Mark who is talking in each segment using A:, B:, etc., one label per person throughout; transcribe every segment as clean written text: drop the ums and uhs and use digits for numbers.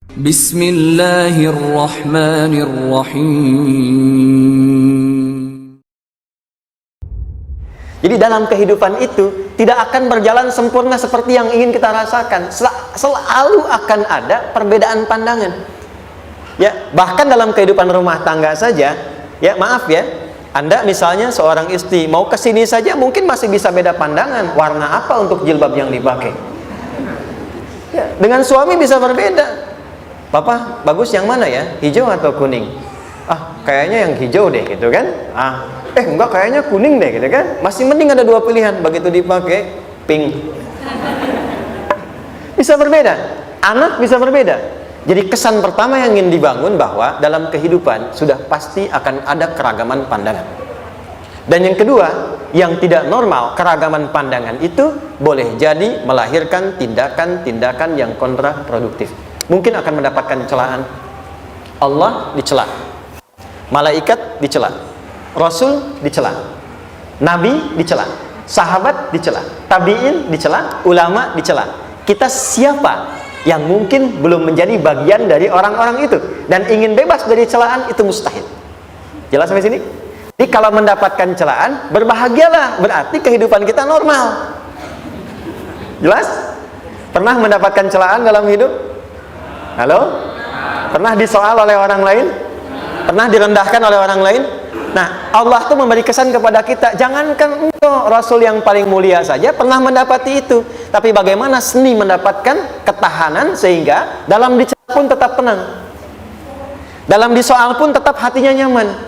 A: Bismillahirrahmanirrahim.
B: Jadi dalam kehidupan itu tidak akan berjalan sempurna seperti yang ingin kita rasakan. Selalu akan ada perbedaan pandangan. Ya, bahkan dalam kehidupan rumah tangga saja, ya maaf ya, Anda misalnya seorang istri mau ke sini saja mungkin masih bisa beda pandangan warna apa untuk jilbab yang dipakai. Ya, dengan suami bisa berbeda. Papa, bagus yang mana ya? Hijau atau kuning? Ah, kayaknya yang hijau deh gitu kan. Enggak, kayaknya kuning deh gitu kan. Masih mending ada dua pilihan. Begitu dipakai pink. Bisa berbeda. Anak bisa berbeda. Jadi kesan pertama yang ingin dibangun bahwa dalam kehidupan sudah pasti akan ada keragaman pandangan. Dan yang kedua, yang tidak normal, keragaman pandangan itu boleh jadi melahirkan tindakan-tindakan yang kontraproduktif. Mungkin akan mendapatkan celaan. Allah dicela, malaikat dicela, Rasul dicela, Nabi dicela, sahabat dicela, tabi'in dicela, ulama dicela. Kita siapa yang mungkin belum menjadi bagian dari orang-orang itu dan ingin bebas dari celaan? Itu mustahil. Jelas sampai sini? Jadi kalau mendapatkan celaan, berbahagialah, berarti kehidupan kita normal. Jelas? Pernah mendapatkan celaan dalam hidup? Halo? Pernah disoal oleh orang lain? Pernah direndahkan oleh orang lain? Nah, Allah tuh memberi kesan kepada kita, jangankan engkau Rasul yang paling mulia saja pernah mendapati itu. Tapi bagaimana seni mendapatkan ketahanan sehingga dalam dicela pun tetap tenang, dalam disoal pun tetap hatinya nyaman.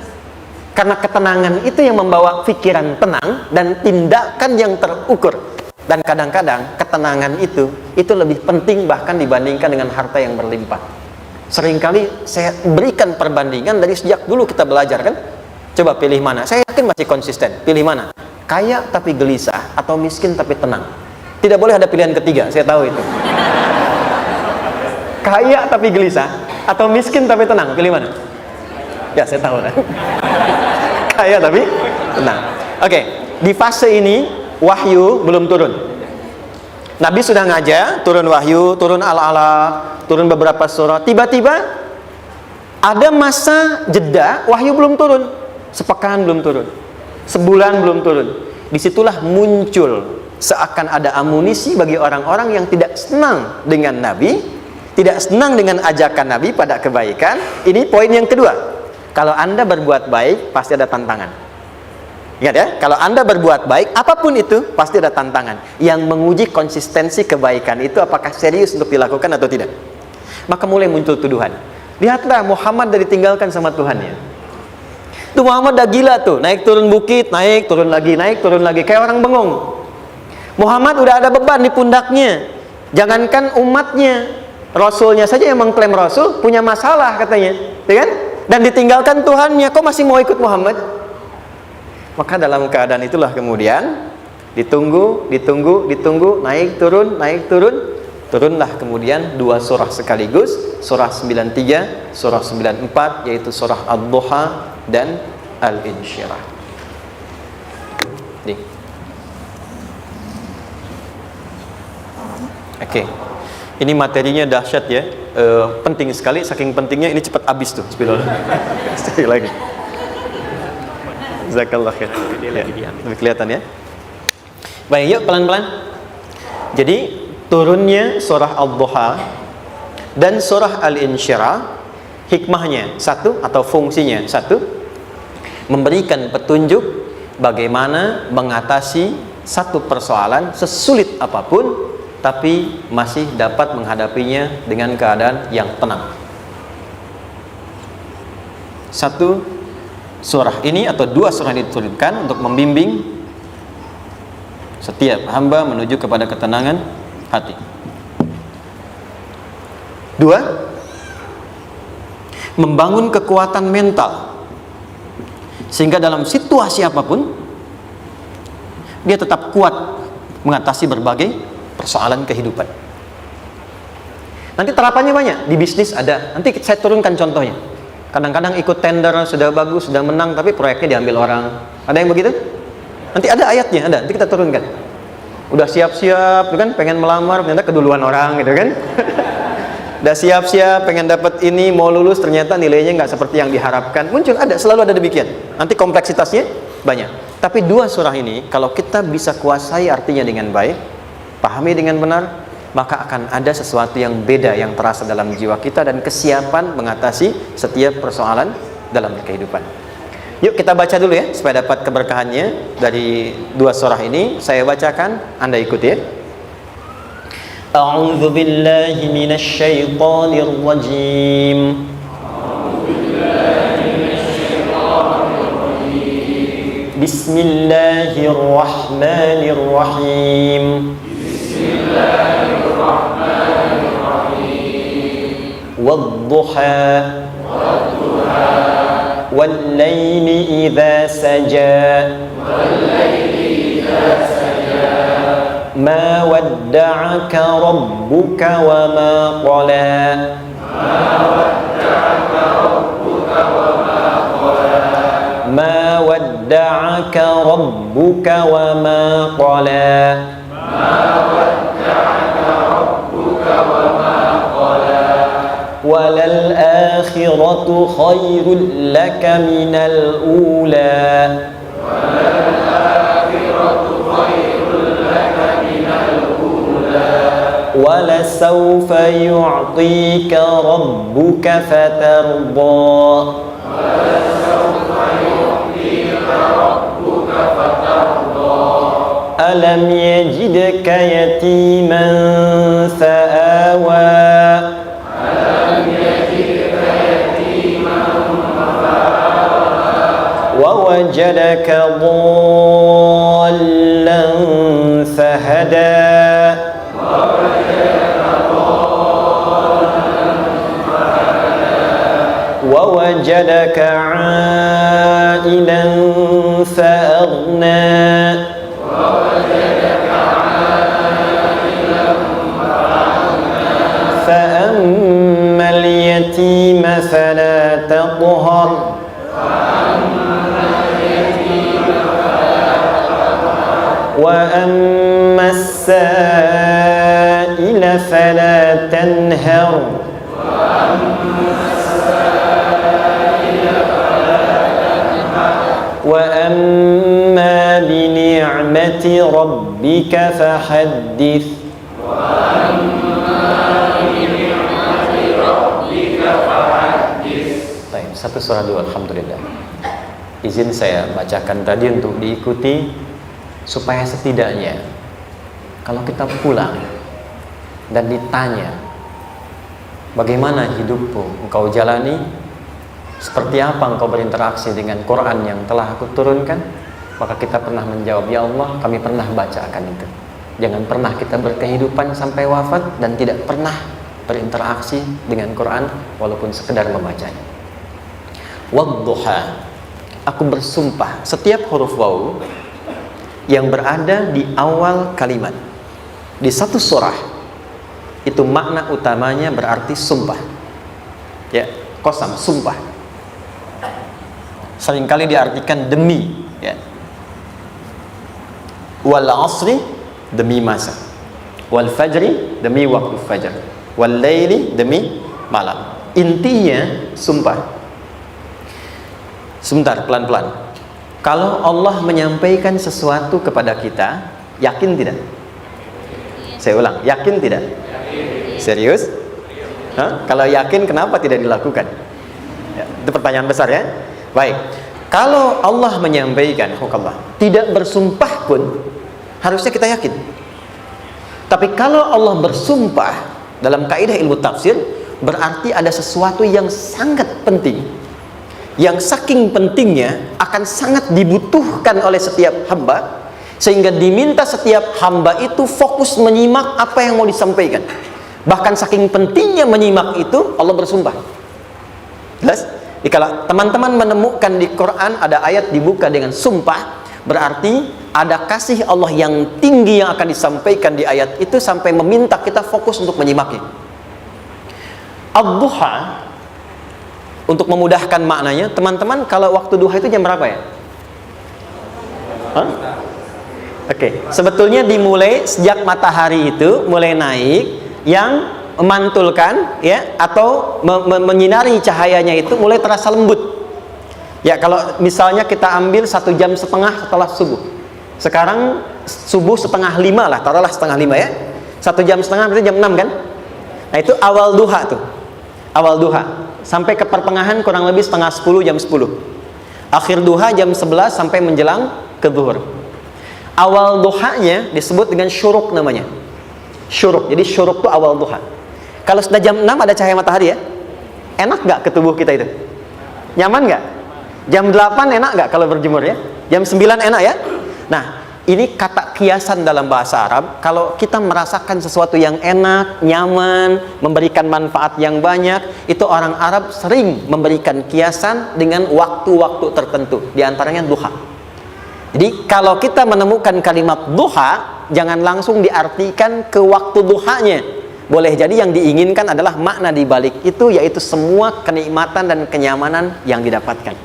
B: Karena ketenangan itu yang membawa pikiran tenang dan tindakan yang terukur. Dan kadang-kadang ketenangan itu lebih penting bahkan dibandingkan dengan harta yang berlimpah. Seringkali saya berikan perbandingan dari sejak dulu kita belajar kan. Coba pilih mana? Saya yakin masih konsisten. Pilih mana? Kaya tapi gelisah atau miskin tapi tenang? Tidak boleh ada pilihan ketiga, saya tahu itu. Kaya tapi gelisah atau miskin tapi tenang? Pilih mana? Ya, saya tahu kan. Kaya tapi tenang. Oke, di fase ini wahyu belum turun. Nabi sudah ngajar, turun wahyu, turun al-ala, turun beberapa surah. Tiba-tiba ada masa jeda, wahyu belum turun. Sepekan belum turun, sebulan belum turun. Disitulah muncul seakan ada amunisi bagi orang-orang yang tidak senang dengan Nabi, tidak senang dengan ajakan Nabi pada kebaikan. Ini poin yang kedua. Kalau Anda berbuat baik, pasti ada tantangan. Ingat ya, kalau Anda berbuat baik, apapun itu, pasti ada tantangan yang menguji konsistensi kebaikan itu apakah serius untuk dilakukan atau tidak. Maka mulai muncul tuduhan. Lihatlah Muhammad dari ditinggalkan sama Tuhannya. Tuh Muhammad dah gila tuh, naik turun bukit, naik turun lagi, kayak orang bengong. Muhammad udah ada beban di pundaknya. Jangankan umatnya, Rasulnya saja yang mengklaim Rasul punya masalah katanya, ya kan? Dan ditinggalkan Tuhannya, kok masih mau ikut Muhammad? Maka dalam keadaan itulah kemudian ditunggu, naik turun, turunlah kemudian dua surah sekaligus, surah 93, surah 94, yaitu surah Ad-Duha dan Al-Insyirah. Oke. Ini materinya dahsyat ya. Penting sekali, saking pentingnya ini cepat habis tuh. Bismillah. Sekali lagi. Jazakallah khair. Ya, lebih kelihatan ya. Baik, yuk pelan-pelan. Jadi turunnya surah Ad-Duha dan surah Al-Insyirah, hikmahnya satu atau fungsinya satu, memberikan petunjuk bagaimana mengatasi satu persoalan sesulit apapun tapi masih dapat menghadapinya dengan keadaan yang tenang. Satu surah ini atau dua surah ini diturunkan untuk membimbing setiap hamba menuju kepada ketenangan hati. Dua, membangun kekuatan mental sehingga dalam situasi apapun dia tetap kuat mengatasi berbagai persoalan kehidupan. Nanti terapannya banyak, di bisnis ada. Nanti saya turunkan contohnya. Kadang-kadang ikut tender, sudah bagus, sudah menang, tapi proyeknya diambil orang. Ada yang begitu? Nanti ada ayatnya, ada. Nanti kita turunkan. Udah siap-siap, kan? Pengen melamar, ternyata keduluan orang, gitu kan? Udah siap-siap pengen dapat ini, mau lulus, ternyata nilainya nggak seperti yang diharapkan. Muncul, selalu ada demikian. Nanti kompleksitasnya banyak. Tapi dua surah ini kalau kita bisa kuasai artinya dengan baik, pahami dengan benar, maka akan ada sesuatu yang beda yang terasa dalam jiwa kita dan kesiapan mengatasi setiap persoalan dalam kehidupan. Yuk kita baca dulu ya supaya dapat keberkahannya dari dua surah ini. Saya bacakan, Anda ikuti ya. A'udzu billahi minasy syaithanir rajim. Bismillahirrahmanirrahim. Wadduha wal-laili idza saja. Ma wadda'aka rabbuka wa ma qala. Ma wadda'aka rabbuka wa ma qala. Walal akhiratu khairul laka minal ula. وَلَسَوْفَ يُعْطِيكَ رَبُّكَ فَتَرْضَى أَلَمْ يَجِدْكَ يَتِيمًا فَآوَى وَوَجَدَكَ ضَالًّا فَهَدَى وَوَجَدَكَ عَائِلًا فَأَغْنَى فَأَمَّا الْيَتِيمَ فَلَا تَقْهَرْ وَأَمَّا السَّائِلَ فَلَا تَنْهَرْ وَأَمَّا بِنِعْمَةِ رَبِّكَ فَحَدِّثْ. Baik, satu surah dulu, alhamdulillah. Izin saya bacakan tadi untuk diikuti supaya setidaknya kalau kita pulang dan ditanya bagaimana hidupmu engkau jalani, seperti apa engkau berinteraksi dengan Quran yang telah aku turunkan, maka kita pernah menjawab, ya Allah, kami pernah baca akan itu. Jangan pernah kita berkehidupan sampai wafat dan tidak pernah berinteraksi dengan Quran walaupun sekedar membacanya. Wadduha, aku bersumpah, setiap huruf waw yang berada di awal kalimat di satu surah itu makna utamanya berarti sumpah. Ya, qasam, sumpah. Seringkali diartikan demi, ya. Wal asri, demi masa. Wal fajri, demi waktu fajar. Wal laili, demi malam. Intinya sumpah. Sebentar, pelan-pelan. Kalau Allah menyampaikan sesuatu kepada kita, yakin tidak? Saya ulang, yakin tidak? Serius? Hah? Kalau yakin, kenapa tidak dilakukan? Ya, itu pertanyaan besar ya. Baik, kalau Allah menyampaikan, tidak bersumpah pun harusnya kita yakin. Tapi kalau Allah bersumpah dalam kaidah ilmu tafsir, berarti ada sesuatu yang sangat penting, yang saking pentingnya akan sangat dibutuhkan oleh setiap hamba, sehingga diminta setiap hamba itu fokus menyimak apa yang mau disampaikan. Bahkan saking pentingnya menyimak itu, Allah bersumpah. Jelas? Jika teman-teman menemukan di Quran ada ayat dibuka dengan sumpah, berarti ada kasih Allah yang tinggi yang akan disampaikan di ayat itu sampai meminta kita fokus untuk menyimaknya. Ad-duha, untuk memudahkan maknanya, teman-teman kalau waktu duha itu jam berapa ya? Oke, sebetulnya dimulai sejak matahari itu mulai naik, yang memantulkan ya, atau menyinari cahayanya itu mulai terasa lembut. Ya, kalau misalnya kita ambil 1,5 jam setelah subuh. Sekarang subuh 4:30 lah, taruhlah 4:30 ya. 1,5 jam berarti jam 6 kan? Nah, itu awal duha tuh. Awal duha. Sampai ke pertengahan kurang lebih 9:30, jam 10. Akhir duha jam 11 sampai menjelang ke zuhur. Awal duhanya disebut dengan syuruk namanya. Syuruk. Jadi syuruk itu awal duha. Kalau sudah jam 6 ada cahaya matahari ya. Enak nggak ke tubuh kita itu? Nyaman nggak? Jam 8 enak nggak kalau berjemur ya? Jam 9 enak ya? Nah, ini kata kiasan dalam bahasa Arab. Kalau kita merasakan sesuatu yang enak, nyaman, memberikan manfaat yang banyak, itu orang Arab sering memberikan kiasan dengan waktu-waktu tertentu. Di antaranya duha. Jadi kalau kita menemukan kalimat duha, jangan langsung diartikan ke waktu duhanya. Boleh jadi yang diinginkan adalah makna di balik itu, yaitu semua kenikmatan dan kenyamanan yang didapatkan.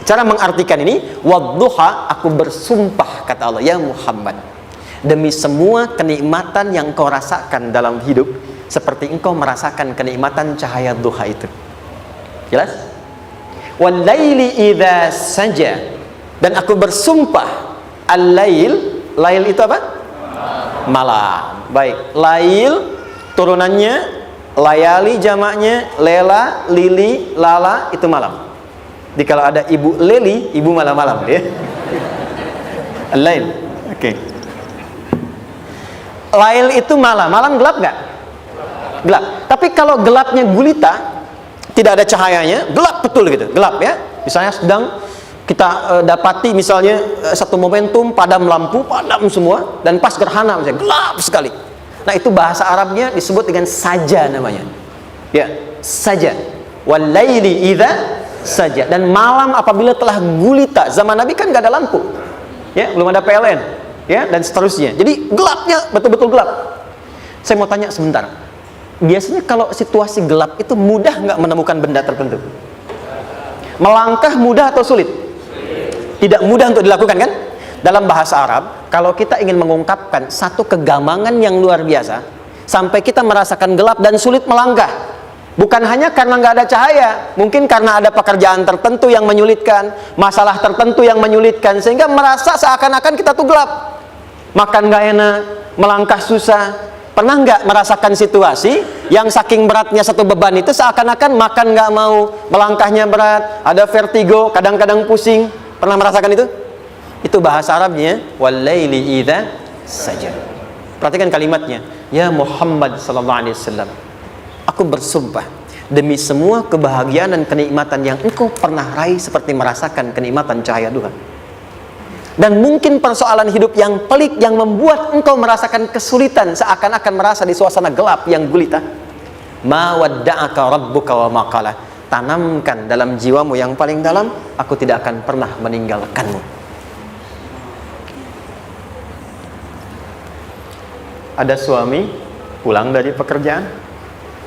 B: Cara mengartikan ini, wadduha, aku bersumpah kata Allah, ya Muhammad, demi semua kenikmatan yang kau rasakan dalam hidup, seperti engkau merasakan kenikmatan cahaya duha itu. Jelas? Wal laili idza saja, dan aku bersumpah, al-lail, lail itu apa? Malam. Baik, lail turunannya layali, jamaknya lela, lili, lala, itu malam. Jadi kalau ada ibu leli, ibu malam-malam ya. Lail. Oke. Lail itu malam. Malam gelap nggak? Gelap. Tapi kalau gelapnya gulita, tidak ada cahayanya, gelap betul gitu. Gelap ya. Misalnya sedang kita dapati misalnya satu momentum padam lampu, padam semua, dan pas gerhana misalnya gelap sekali. Nah, itu bahasa Arabnya disebut dengan saja namanya. Ya, saja. Wal laili idza saja. Dan malam apabila telah gulita. Zaman Nabi kan nggak ada lampu ya, belum ada PLN ya, dan seterusnya. Jadi gelapnya betul-betul gelap. Saya mau tanya sebentar, biasanya kalau situasi gelap itu mudah nggak menemukan benda tertentu? Melangkah mudah atau sulit? Tidak mudah untuk dilakukan kan? Dalam bahasa Arab, kalau kita ingin mengungkapkan satu kegamangan yang luar biasa, sampai kita merasakan gelap dan sulit melangkah, bukan hanya karena nggak ada cahaya, mungkin karena ada pekerjaan tertentu yang menyulitkan, masalah tertentu yang menyulitkan, sehingga merasa seakan-akan kita tuh gelap, makan nggak enak, melangkah susah. Pernah nggak merasakan situasi yang saking beratnya satu beban itu seakan-akan makan nggak mau, melangkahnya berat, ada vertigo, kadang-kadang pusing? Pernah merasakan itu? Itu bahasa Arabnya wal laili idza saja. Perhatikan kalimatnya, ya Muhammad sallallahu alaihi wasallam, aku bersumpah demi semua kebahagiaan dan kenikmatan yang engkau pernah raih, seperti merasakan kenikmatan cahaya duha. Dan mungkin persoalan hidup yang pelik yang membuat engkau merasakan kesulitan, seakan-akan merasa di suasana gelap yang gulita. Ma wadda'aka rabbuka wa ma qala. Tanamkan dalam jiwamu yang paling dalam, aku tidak akan pernah meninggalkanmu. Ada suami pulang dari pekerjaan,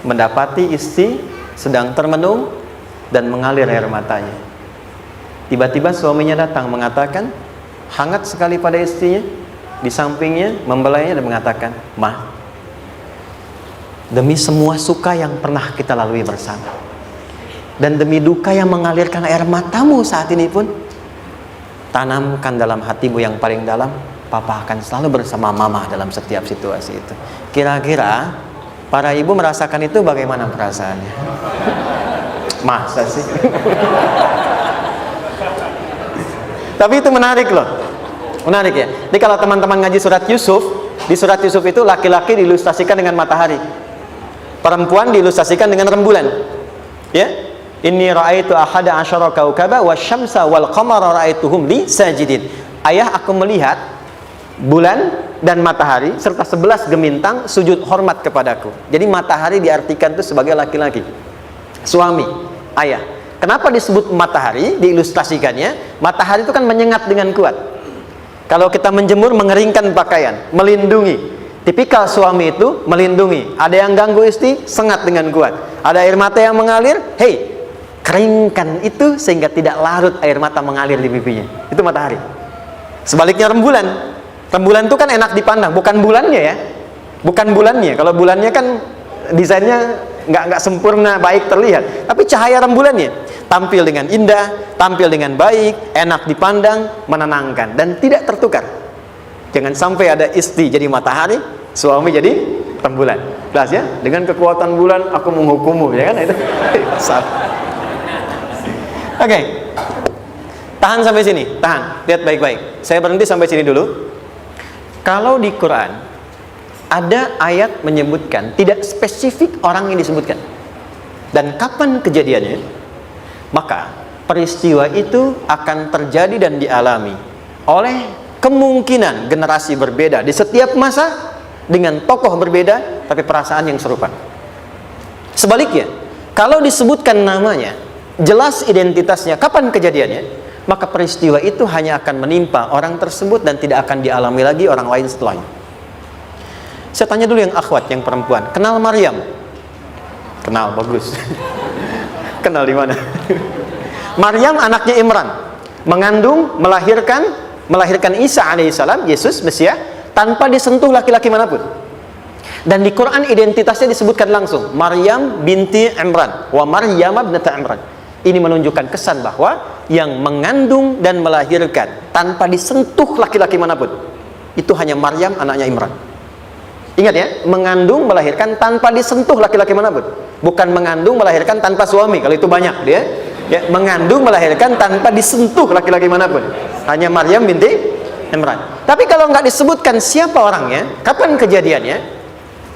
B: mendapati istri sedang termenung dan mengalir air matanya. Tiba-tiba suaminya datang mengatakan, hangat sekali pada istrinya, di sampingnya membelainya dan mengatakan, "Ma, demi semua suka yang pernah kita lalui bersama, dan demi duka yang mengalirkan air matamu saat ini pun, tanamkan dalam hatimu yang paling dalam, Papa akan selalu bersama Mama dalam setiap situasi itu." Kira-kira para ibu merasakan itu bagaimana perasaannya? Masa sih? Tapi itu menarik loh. Menarik ya. Jadi kalau teman-teman ngaji surat Yusuf, di surat Yusuf itu laki-laki diilustrasikan dengan matahari, perempuan diilustrasikan dengan rembulan. Ya. Inni ra'aitu ahada asyara kaukaba wasyamsa wal qamara ra'aituhum li sajidin. Ayah, aku melihat bulan dan matahari serta 11 gemintang sujud hormat kepadaku. Jadi matahari diartikan itu sebagai laki-laki, suami, ayah. Kenapa disebut matahari? Diilustrasikannya, matahari itu kan menyengat dengan kuat. Kalau kita menjemur, mengeringkan pakaian, melindungi. Tipikal suami itu melindungi. Ada yang ganggu istri, sengat dengan kuat. Ada air mata yang mengalir, hei, keringkan itu sehingga tidak larut air mata mengalir di pipinya. Itu matahari. Sebaliknya rembulan. Rembulan itu kan enak dipandang, bukan bulannya ya. Bukan bulannya. Kalau bulannya kan desainnya nggak sempurna baik terlihat, tapi cahaya rembulannya tampil dengan indah, tampil dengan baik, enak dipandang, menenangkan dan tidak tertukar. Jangan sampai ada istri jadi matahari, suami jadi rembulan. Jelas ya? Dengan kekuatan bulan aku menghukummu, ya kan? Itu salah. Oke. Tahan sampai sini, tahan. Lihat baik-baik. Saya berhenti sampai sini dulu. Kalau di Quran ada ayat menyebutkan, tidak spesifik orang yang disebutkan dan kapan kejadiannya, maka peristiwa itu akan terjadi dan dialami oleh kemungkinan generasi berbeda di setiap masa dengan tokoh berbeda tapi perasaan yang serupa. Sebaliknya, kalau disebutkan namanya, jelas identitasnya, kapan kejadiannya, maka peristiwa itu hanya akan menimpa orang tersebut dan tidak akan dialami lagi orang lain setelahnya. Saya tanya dulu yang akhwat, yang perempuan, kenal Maryam? Kenal, bagus. Kenal di mana? Maryam anaknya Imran, mengandung, melahirkan Isa alaihissalam, Yesus Mesias, tanpa disentuh laki-laki manapun. Dan di Quran identitasnya disebutkan langsung, Maryam binti Imran, wa Maryam ibnata Imran. Ini menunjukkan kesan bahwa yang mengandung dan melahirkan tanpa disentuh laki-laki manapun, itu hanya Maryam anaknya Imran. Ingat ya, mengandung melahirkan tanpa disentuh laki-laki manapun, bukan mengandung melahirkan tanpa suami. Kalau itu banyak dia, ya, mengandung melahirkan tanpa disentuh laki-laki manapun, hanya Maryam binti Imran. Tapi kalau nggak disebutkan siapa orangnya, kapan kejadiannya,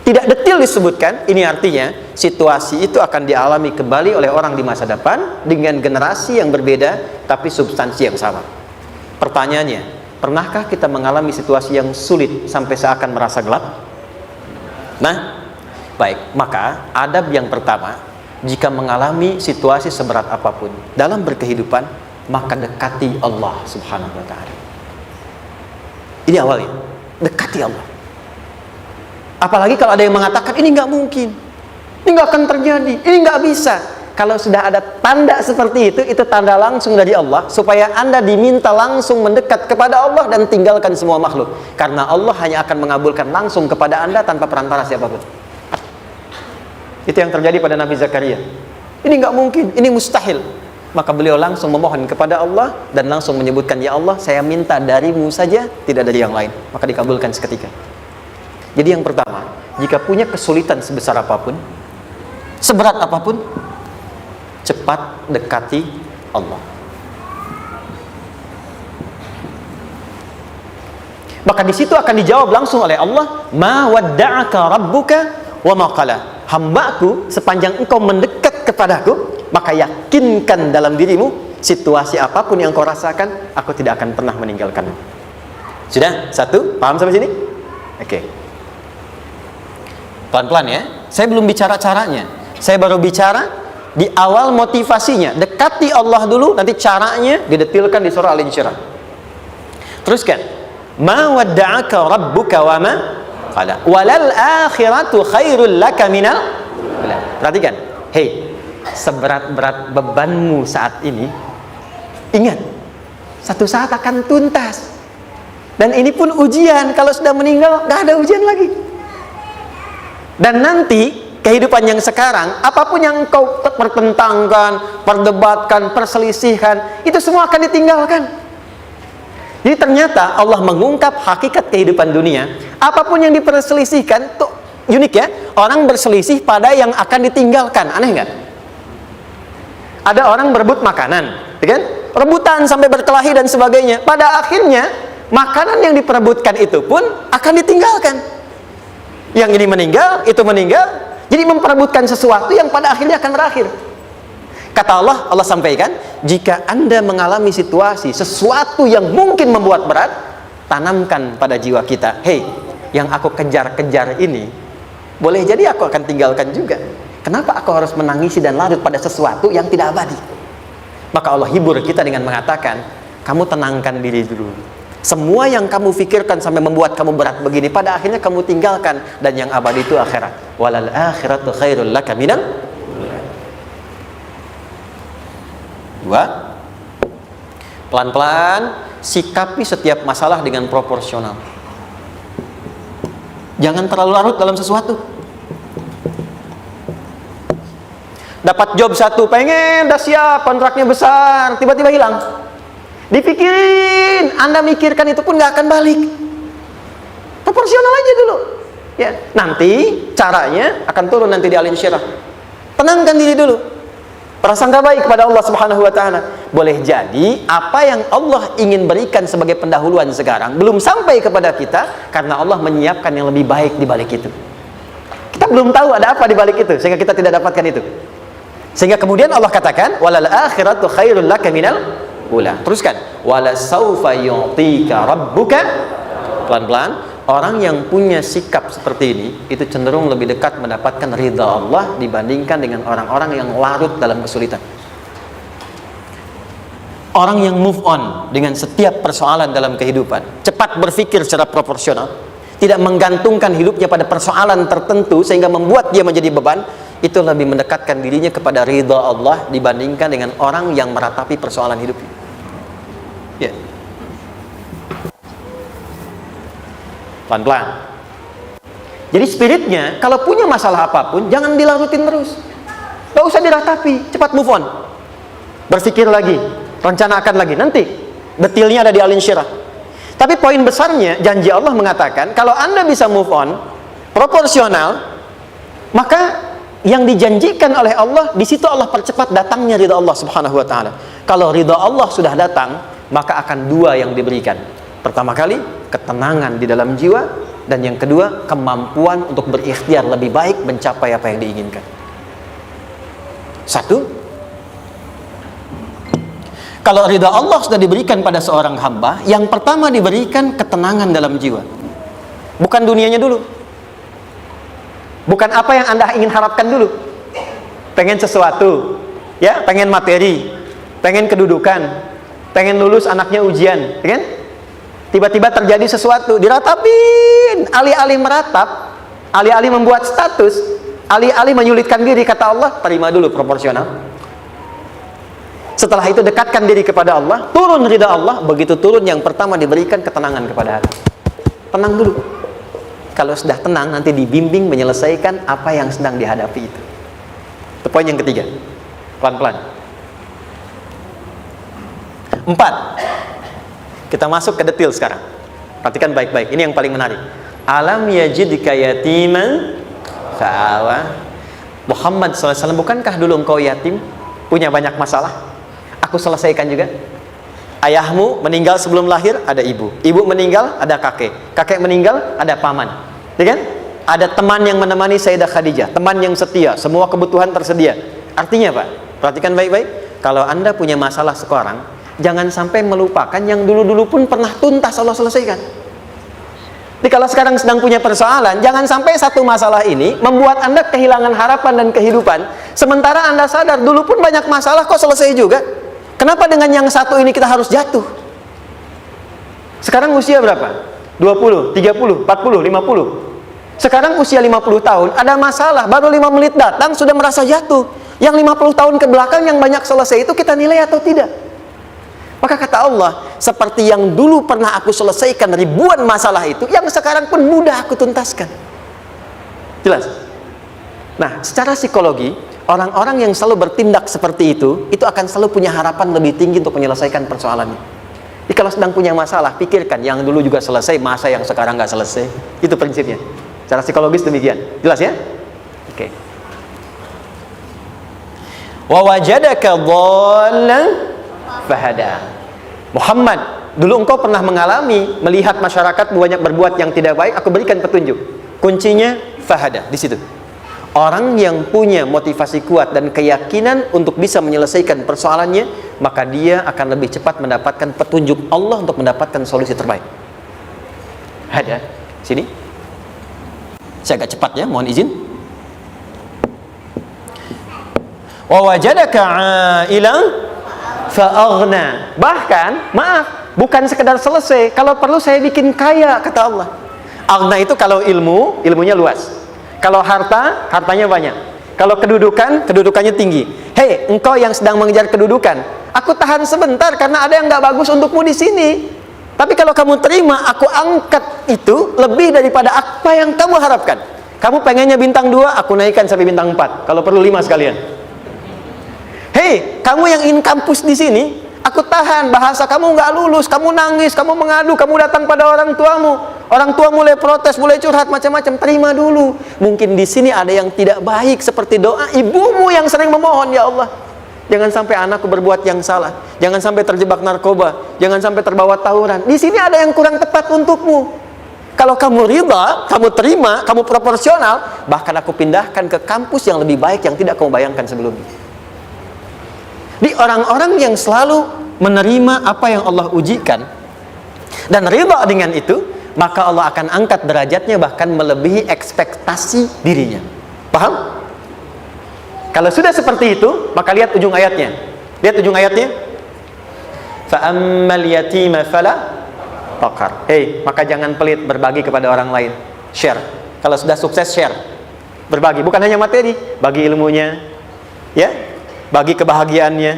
B: tidak detail disebutkan, ini artinya situasi itu akan dialami kembali oleh orang di masa depan dengan generasi yang berbeda tapi substansi yang sama. Pertanyaannya, pernahkah kita mengalami situasi yang sulit sampai seakan merasa gelap? Nah, baik, maka adab yang pertama, jika mengalami situasi seberat apapun dalam berkehidupan, maka dekati Allah Subhanahu wa ta'ala. Ini awalnya, dekati Allah. Apalagi kalau ada yang mengatakan ini nggak mungkin, ini nggak akan terjadi, ini nggak bisa. Kalau sudah ada tanda seperti itu tanda langsung dari Allah supaya Anda diminta langsung mendekat kepada Allah dan tinggalkan semua makhluk. Karena Allah hanya akan mengabulkan langsung kepada Anda tanpa perantara siapapun. Itu yang terjadi pada Nabi Zakaria. Ini nggak mungkin, ini mustahil. Maka beliau langsung memohon kepada Allah dan langsung menyebutkan, ya Allah, saya minta darimu saja, tidak dari yang lain. Maka dikabulkan seketika. Jadi yang pertama, jika punya kesulitan sebesar apapun, seberat apapun, cepat dekati Allah. Maka di situ akan dijawab langsung oleh Allah, ma wadda'aka rabbuka wa ma qala. Hambaku, sepanjang engkau mendekat kepadaku, maka yakinkan dalam dirimu, situasi apapun yang kau rasakan, aku tidak akan pernah meninggalkanmu. Sudah? Satu? Paham sampai sini? Oke. Pelan-pelan ya. Saya belum bicara caranya. Saya baru bicara di awal motivasinya. Dekati Allah dulu, nanti caranya didetilkan di surah Al-Insyirah. Teruskan. Ma wadda'aka rabbuka wa ma qala. Walal akhiratu khairul laka minal. Perhatikan. Hei, seberat-berat bebanmu saat ini, ingat, satu saat akan tuntas. Dan ini pun ujian. Kalau sudah meninggal, gak ada ujian lagi. Dan nanti kehidupan yang sekarang, apapun yang kau pertentangkan, perdebatkan, perselisihkan, itu semua akan ditinggalkan. Jadi ternyata Allah mengungkap hakikat kehidupan dunia. Apapun yang diperselisihkan, tuh unik ya. Orang berselisih pada yang akan ditinggalkan. Aneh nggak? Ada orang berebut makanan, ya kan? Rebutan sampai berkelahi dan sebagainya. Pada akhirnya makanan yang diperebutkan itu pun akan ditinggalkan. Yang ini meninggal, itu meninggal. Jadi memperebutkan sesuatu yang pada akhirnya akan berakhir. Kata Allah, Allah sampaikan, jika Anda mengalami situasi, sesuatu yang mungkin membuat berat, tanamkan pada jiwa kita, hei, yang aku kejar-kejar ini, boleh jadi aku akan tinggalkan juga. Kenapa aku harus menangisi dan larut pada sesuatu yang tidak abadi? Maka Allah hibur kita dengan mengatakan, kamu tenangkan diri dulu. Semua yang kamu pikirkan sampai membuat kamu berat begini, pada akhirnya kamu tinggalkan, dan yang abadi itu akhirat. Walal akhiratu khairul laka minal. Dua, pelan-pelan sikapi setiap masalah dengan proporsional. Jangan terlalu larut dalam sesuatu. Dapat job satu, pengen, dah siap, kontraknya besar, tiba-tiba hilang. Dipikirin, Anda mikirkan itu pun nggak akan balik. Proporsional aja dulu. Ya, nanti caranya akan turun nanti di alim syirah. Tenangkan diri dulu. Prasangka baik kepada Allah Subhanahu wa taala. Boleh jadi apa yang Allah ingin berikan sebagai pendahuluan sekarang belum sampai kepada kita karena Allah menyiapkan yang lebih baik di balik itu. Kita belum tahu ada apa di balik itu sehingga kita tidak dapatkan itu. Sehingga kemudian Allah katakan walal akhiratu khairul laka minal ula. Teruskan wala saufa yu'tika rabbuka. Pelan-pelan. Orang yang punya sikap seperti ini itu cenderung lebih dekat mendapatkan ridha Allah dibandingkan dengan orang-orang yang larut dalam kesulitan. Orang yang move on dengan setiap persoalan dalam kehidupan, cepat berpikir secara proporsional, tidak menggantungkan hidupnya pada persoalan tertentu sehingga membuat dia menjadi beban, itu lebih mendekatkan dirinya kepada ridha Allah dibandingkan dengan orang yang meratapi persoalan hidupnya. Ya. Pelan-pelan. Jadi spiritnya kalau punya masalah apapun jangan dilarutin terus, gak usah diratapi, cepat move on, berpikir lagi, rencanakan lagi, nanti detailnya ada di Al Insyirah. Tapi poin besarnya janji Allah mengatakan kalau Anda bisa move on proporsional, maka yang dijanjikan oleh Allah di situ Allah percepat datangnya ridha Allah Subhanahu wa taala. Kalau ridha Allah sudah datang, maka akan dua yang diberikan. Pertama kali, ketenangan di dalam jiwa, dan yang kedua, kemampuan untuk berikhtiar lebih baik mencapai apa yang diinginkan. Satu, kalau ridha Allah sudah diberikan pada seorang hamba, yang pertama diberikan ketenangan dalam jiwa. Bukan dunianya dulu. Bukan apa yang Anda ingin harapkan dulu. Pengen sesuatu, ya, pengen materi, pengen kedudukan, pengen lulus anaknya ujian, ya kan? Tiba-tiba terjadi sesuatu, diratapin, alih-alih meratap, alih-alih membuat status, alih-alih menyulitkan diri, kata Allah, terima dulu proporsional. Setelah itu dekatkan diri kepada Allah, turun ridha Allah. Begitu turun, yang pertama diberikan ketenangan kepada hati. Tenang dulu. Kalau sudah tenang, nanti dibimbing menyelesaikan apa yang sedang dihadapi itu. Itu poin yang ketiga. Pelan-pelan. 4. Kita masuk ke detail sekarang. Perhatikan baik-baik. Ini yang paling menarik. Alam yajidka yatiman fa'awa. Muhammad SAW, bukankah dulu engkau yatim, punya banyak masalah? Aku selesaikan juga. Ayahmu meninggal sebelum lahir, ada ibu. Ibu meninggal, ada kakek. Kakek meninggal, ada paman. Ya kan? Ada teman yang menemani Sayyidah Khadijah, teman yang setia, semua kebutuhan tersedia. Artinya apa? Perhatikan baik-baik. Kalau Anda punya masalah sekarang, jangan sampai melupakan yang dulu-dulu pun pernah tuntas Allah selesaikan. Jadi kalau sekarang sedang punya persoalan, jangan sampai satu masalah ini membuat Anda kehilangan harapan dan kehidupan. Sementara Anda sadar dulu pun banyak masalah kok selesai juga. Kenapa dengan yang satu ini kita harus jatuh? Sekarang usia berapa? 20, 30, 40, 50. Sekarang usia 50 tahun, ada masalah, baru 5 menit datang sudah merasa jatuh. Yang 50 tahun ke belakang yang banyak selesai itu kita nilai atau tidak? Maka kata Allah, seperti yang dulu pernah aku selesaikan ribuan masalah itu, yang sekarang pun mudah aku tuntaskan. Jelas? Nah, secara psikologi, orang-orang yang selalu bertindak seperti itu akan selalu punya harapan lebih tinggi untuk menyelesaikan persoalannya. Jadi kalau sedang punya masalah, pikirkan yang dulu juga selesai, masa yang sekarang nggak selesai. Itu prinsipnya. Secara psikologis demikian. Jelas ya? Oke. Wa wajadaka dhallan fahada. Muhammad, dulu engkau pernah mengalami melihat masyarakat banyak berbuat yang tidak baik, aku berikan petunjuk. Kuncinya fahada di situ. Orang yang punya motivasi kuat dan keyakinan untuk bisa menyelesaikan persoalannya, maka dia akan lebih cepat mendapatkan petunjuk Allah untuk mendapatkan solusi terbaik. Ada sini. Saya agak cepat ya, mohon izin. Wa wajadaka 'ailan fa'aghna. Bahkan, maaf, bukan sekedar selesai, kalau perlu saya bikin kaya, kata Allah. Aghna itu kalau ilmunya luas. Kalau harta, hartanya banyak. Kalau kedudukan, kedudukannya tinggi. Hei, engkau yang sedang mengejar kedudukan, aku tahan sebentar karena ada yang nggak bagus untukmu di sini. Tapi kalau kamu terima, aku angkat itu lebih daripada apa yang kamu harapkan. Kamu pengennya bintang 2, aku naikkan sampai bintang 4. Kalau perlu 5 sekalian. hei, kamu yang ingin kampus di sini, aku tahan, bahasa kamu nggak lulus, kamu nangis, kamu mengadu, kamu datang pada orang tuamu. Orang tua mulai protes, mulai curhat macam-macam. Terima dulu. Mungkin di sini ada yang tidak baik, seperti doa ibumu yang sering memohon, ya Allah, jangan sampai anakku berbuat yang salah, jangan sampai terjebak narkoba, jangan sampai terbawa tawuran. Di sini ada yang kurang tepat untukmu. Kalau kamu ridha, kamu terima, kamu proporsional, bahkan aku pindahkan ke kampus yang lebih baik yang tidak kamu bayangkan sebelumnya. Di orang-orang yang selalu menerima apa yang Allah ujikan dan ridha dengan itu, maka Allah akan angkat derajatnya bahkan melebihi ekspektasi dirinya. Paham? Kalau sudah seperti itu, maka lihat ujung ayatnya. Lihat ujung ayatnya. Fa ammal yatima fala taqhar. Hei, maka jangan pelit berbagi kepada orang lain. Share. Kalau sudah sukses, share. Berbagi, bukan hanya materi, bagi ilmunya, ya, bagi kebahagiaannya.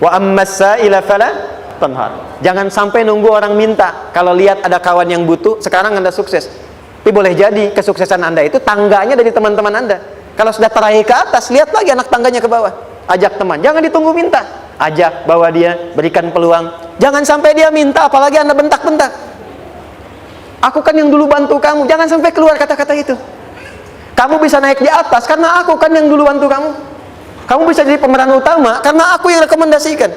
B: Wa ammas sa'ila fala tanhar. Jangan sampai nunggu orang minta. Kalau lihat ada kawan yang butuh, sekarang Anda sukses. Tapi boleh jadi kesuksesan Anda itu tangganya dari teman-teman Anda. Kalau sudah teraih ke atas, lihat lagi anak tangganya ke bawah. Ajak teman, jangan ditunggu minta. Ajak, bawa dia, berikan peluang. Jangan sampai dia minta, apalagi Anda bentak-bentak. Aku kan yang dulu bantu kamu. Jangan sampai keluar kata-kata itu. Kamu bisa naik di atas karena aku kan yang dulu bantu kamu. Kamu bisa jadi pemeran utama karena aku yang rekomendasikan.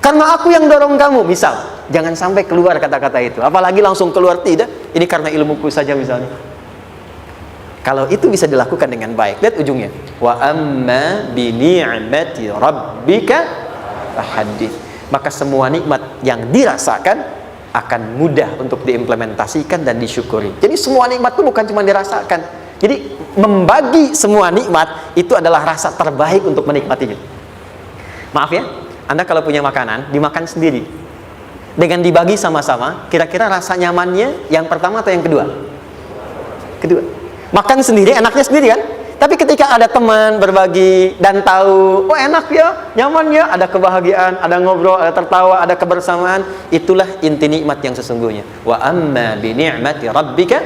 B: Karena aku yang dorong kamu. Misal, jangan sampai keluar kata-kata itu. Apalagi langsung keluar, tidak. Ini karena ilmuku saja misalnya. Kalau itu bisa dilakukan dengan baik, lihat ujungnya. Wa amma bi ni'mati rabbika fahaddits. Maka semua nikmat yang dirasakan akan mudah untuk diimplementasikan dan disyukuri. Jadi semua nikmat itu bukan cuma dirasakan. Jadi membagi semua nikmat itu adalah rasa terbaik untuk menikmatinya. Maaf ya, Anda kalau punya makanan, dimakan sendiri. Dengan dibagi sama-sama, kira-kira rasa nyamannya yang pertama atau yang kedua? Kedua. Makan sendiri, enaknya sendiri kan? Tapi ketika ada teman berbagi dan tahu, oh enak ya, nyaman ya, ada kebahagiaan, ada ngobrol, ada tertawa, ada kebersamaan, itulah inti nikmat yang sesungguhnya. Wa amma bi ni'mati rabbika.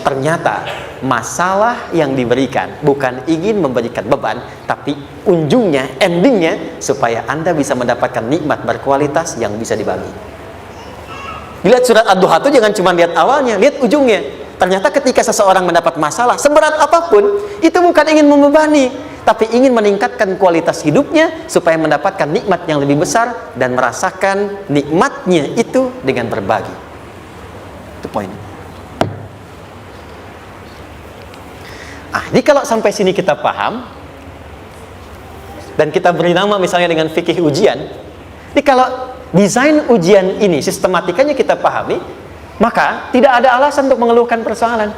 B: Ternyata masalah yang diberikan bukan ingin memberikan beban, tapi ujungnya, endingnya supaya Anda bisa mendapatkan nikmat berkualitas yang bisa dibagi. Dilihat surat Ad-Duha itu jangan cuma lihat awalnya, lihat ujungnya. Ternyata ketika seseorang mendapat masalah seberat apapun, itu bukan ingin membebani, tapi ingin meningkatkan kualitas hidupnya supaya mendapatkan nikmat yang lebih besar dan merasakan nikmatnya itu dengan berbagi. Itu poin. Jadi kalau sampai sini kita paham dan kita beri nama misalnya dengan fikih ujian. Jadi kalau desain ujian ini sistematikanya kita pahami, maka tidak ada alasan untuk mengeluhkan persoalan.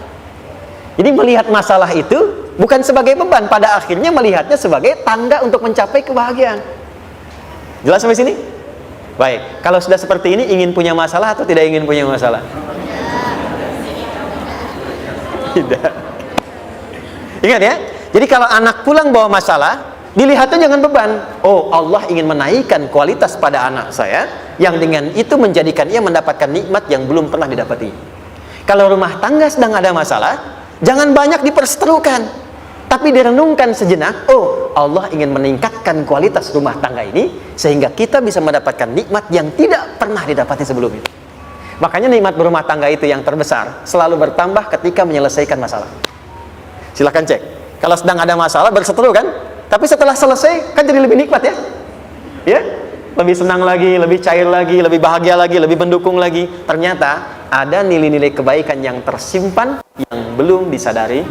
B: Jadi melihat masalah itu bukan sebagai beban, pada akhirnya melihatnya sebagai tanda untuk mencapai kebahagiaan. Jelas sampai sini? Baik, kalau sudah seperti ini, ingin punya masalah atau tidak ingin punya masalah? Tidak. Ingat ya, jadi kalau anak pulang bawa masalah, dilihatnya jangan beban. Oh, Allah ingin menaikkan kualitas pada anak saya, yang dengan itu menjadikan ia mendapatkan nikmat yang belum pernah didapati. Kalau rumah tangga sedang ada masalah, jangan banyak diperseterukan, tapi direnungkan sejenak. Oh, Allah ingin meningkatkan kualitas rumah tangga ini sehingga kita bisa mendapatkan nikmat yang tidak pernah didapati sebelumnya. Makanya nikmat berumah tangga itu yang terbesar selalu bertambah ketika menyelesaikan masalah. Silahkan cek. Kalau sedang ada masalah berseteru kan? Tapi setelah selesai kan jadi lebih nikmat ya? Ya? Lebih senang lagi, lebih cair lagi, lebih bahagia lagi, lebih mendukung lagi. Ternyata ada nilai-nilai kebaikan yang tersimpan yang belum disadari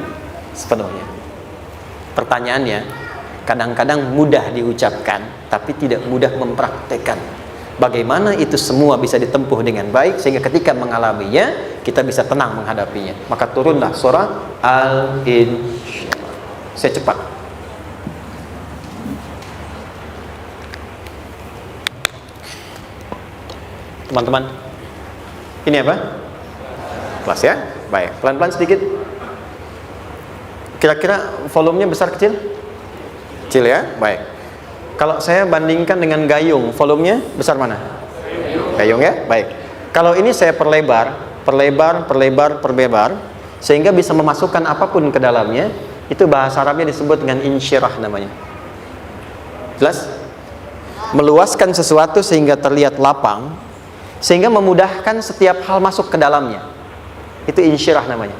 B: sepenuhnya. Pertanyaannya, kadang-kadang mudah diucapkan tapi tidak mudah mempraktekkan. Bagaimana itu semua bisa ditempuh dengan baik sehingga ketika mengalaminya kita bisa tenang menghadapinya. Maka turunlah surah Al-Insyirah. Saya cepat. Teman-teman, ini apa? Kelas ya? Baik, pelan-pelan sedikit. Kira-kira volumenya besar kecil? Kecil ya? Baik. Kalau saya bandingkan dengan gayung, volumenya besar mana? Gayung ya? Baik. Kalau ini saya perlebar, sehingga bisa memasukkan apapun ke dalamnya, itu bahasa Arabnya disebut dengan insyirah namanya. Jelas? Meluaskan sesuatu sehingga terlihat lapang, sehingga memudahkan setiap hal masuk ke dalamnya. Itu insyirah namanya.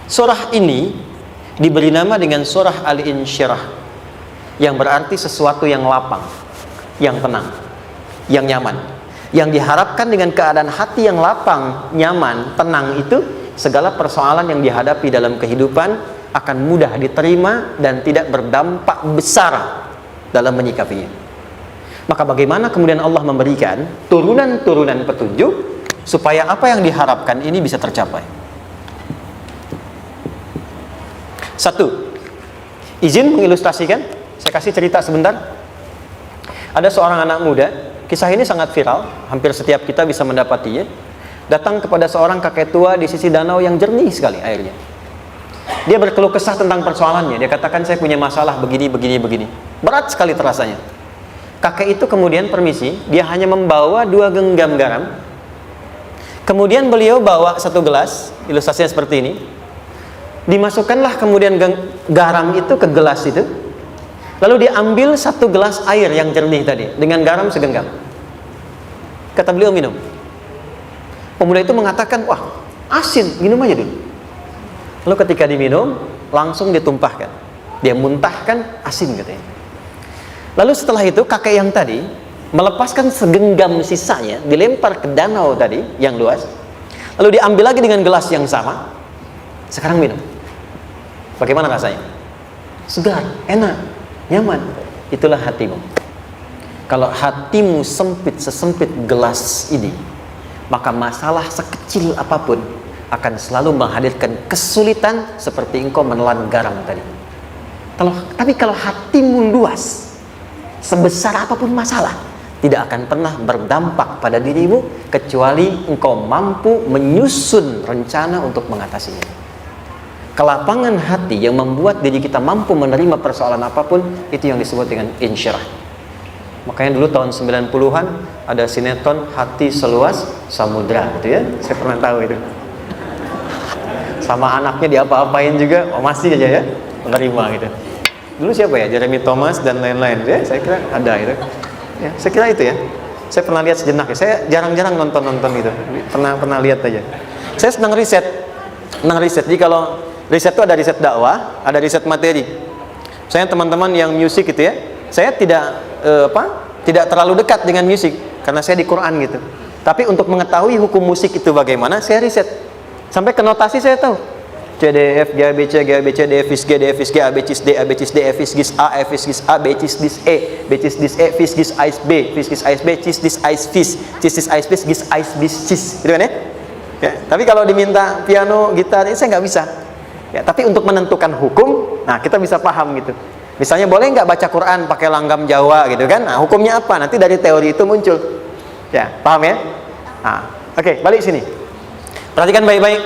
B: Surah ini diberi nama dengan surah Al-Insyirah, yang berarti sesuatu yang lapang, yang tenang, yang nyaman. Yang diharapkan dengan keadaan hati yang lapang, nyaman, tenang itu, segala persoalan yang dihadapi dalam kehidupan akan mudah diterima dan tidak berdampak besar dalam menyikapinya. Maka bagaimana kemudian Allah memberikan turunan-turunan petunjuk supaya apa yang diharapkan ini bisa tercapai? Satu, izin mengilustrasikan. Saya kasih cerita sebentar. Ada seorang anak muda, kisah ini sangat viral, hampir setiap kita bisa mendapatinya. Datang kepada seorang kakek tua di sisi danau yang jernih sekali airnya. Dia berkeluh kesah tentang persoalannya. Dia katakan, saya punya masalah begini. Berat sekali terasanya. Kakek itu kemudian permisi, dia hanya membawa 2 genggam garam. Kemudian beliau bawa 1 gelas, ilustrasinya seperti ini. Dimasukkanlah kemudian garam itu ke gelas itu. Lalu diambil 1 gelas air yang jernih tadi dengan garam segenggam. Kata beliau, minum. Pemuda itu mengatakan, wah asin, minum aja dulu. Lalu ketika diminum, langsung ditumpahkan. Dia muntahkan, asin katanya. Lalu setelah itu kakek yang tadi melepaskan segenggam sisanya, dilempar ke danau tadi yang luas. Lalu diambil lagi dengan gelas yang sama. Sekarang minum. Bagaimana rasanya? Segar, enak, nyaman. Itulah hatimu. Kalau hatimu sempit sesempit gelas ini, maka masalah sekecil apapun akan selalu menghadirkan kesulitan seperti engkau menelan garam tadi. Tapi kalau hatimu luas, sebesar apapun masalah, tidak akan pernah berdampak pada dirimu kecuali engkau mampu menyusun rencana untuk mengatasinya. Kelapangan hati yang membuat diri kita mampu menerima persoalan apapun, itu yang disebut dengan insyirah. Makanya dulu tahun 90-an ada sinetron Hati Seluas Samudra gitu ya. Saya pernah tahu itu. Sama anaknya diapa-apain juga, masih aja ya menerima gitu. Dulu siapa ya? Jeremy Thomas dan lain-lain ya. Saya kira ada itu. Ya, saya kira itu ya. Saya pernah lihat sejenak ya. Saya jarang-jarang nonton itu. Pernah lihat aja. Saya senang riset. Jadi kalau riset itu ada riset dakwah, ada riset materi. Saya teman-teman yang musik gitu ya. Saya tidak terlalu dekat dengan musik karena saya di Quran gitu. Tapi untuk mengetahui hukum musik itu bagaimana, saya riset. Sampai ke notasi saya tahu. C D F G A B C D F G D F G A B C D A B C D F G A F G A B C D E B C D E F G A B C D gitu kan ya? Ya, tapi kalau diminta piano, gitar, ini saya nggak bisa. Ya, tapi untuk menentukan hukum, nah kita bisa paham gitu. Misalnya boleh nggak baca Quran pakai langgam Jawa gitu kan? Nah hukumnya apa? Nanti dari teori itu muncul. Ya, paham ya? Nah, oke, balik sini. Perhatikan baik-baik.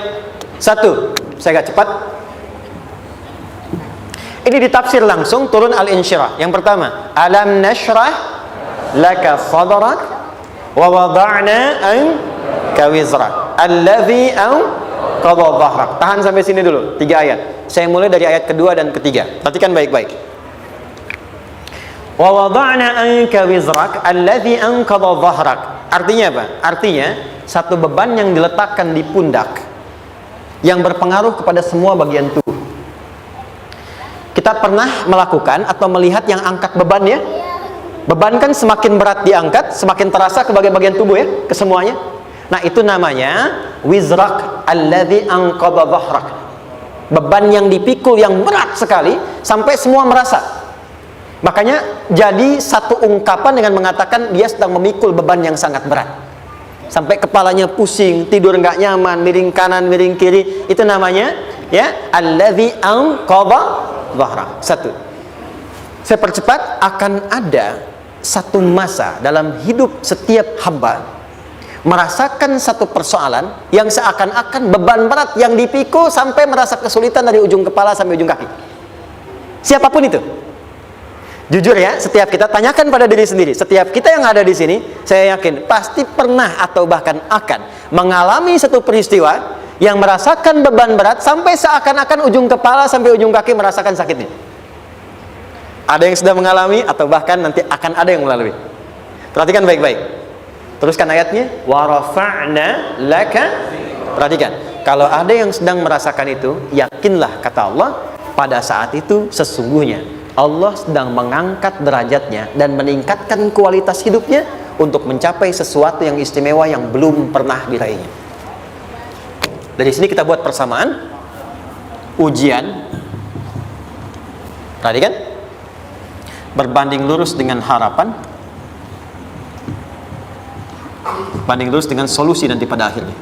B: 1, saya agak cepat. Ini ditafsir langsung turun Al-Insyirah. Yang pertama, alam nashrah laka sadrak wa wada'na anka wizrak allazi anqadha dhahrak. Tahan sampai sini dulu, 3 ayat. Saya mulai dari ayat kedua dan ketiga. Perhatikan baik-baik. Wa wada'na anka wizrak allazi anqadha dhahrak. Artinya apa? Artinya satu beban yang diletakkan di pundak yang berpengaruh kepada semua bagian tubuh. Kita pernah melakukan atau melihat yang angkat beban ya? Beban kan semakin berat diangkat, semakin terasa ke bagian-bagian tubuh ya, ke semuanya. Nah, itu namanya wizrak alladzi anqadha dhahrak. Beban yang dipikul yang berat sekali sampai semua merasa. Makanya jadi satu ungkapan dengan mengatakan dia sedang memikul beban yang sangat berat. Sampai kepalanya pusing, tidur nggak nyaman, miring kanan, miring kiri. Itu namanya ya alladzi anqadha dhahrak. 1. Saya percepat, akan ada satu masa dalam hidup setiap hamba merasakan satu persoalan yang seakan-akan beban berat yang dipikul sampai merasa kesulitan dari ujung kepala sampai ujung kaki. Siapapun itu. Jujur ya, setiap kita tanyakan pada diri sendiri. Setiap kita yang ada di sini, saya yakin pasti pernah atau bahkan akan mengalami satu peristiwa yang merasakan beban berat sampai seakan-akan ujung kepala sampai ujung kaki merasakan sakitnya. Ada yang sudah mengalami atau bahkan nanti akan ada yang melalui. Perhatikan baik-baik. Teruskan ayatnya. Wa rafa'na laka. Perhatikan. Kalau ada yang sedang merasakan itu, yakinlah kata Allah, pada saat itu sesungguhnya Allah sedang mengangkat derajatnya dan meningkatkan kualitas hidupnya untuk mencapai sesuatu yang istimewa yang belum pernah diraihnya. Dari sini kita buat persamaan ujian. Perhatikan, berbanding lurus dengan harapan, banding lurus dengan solusi nanti pada akhirnya.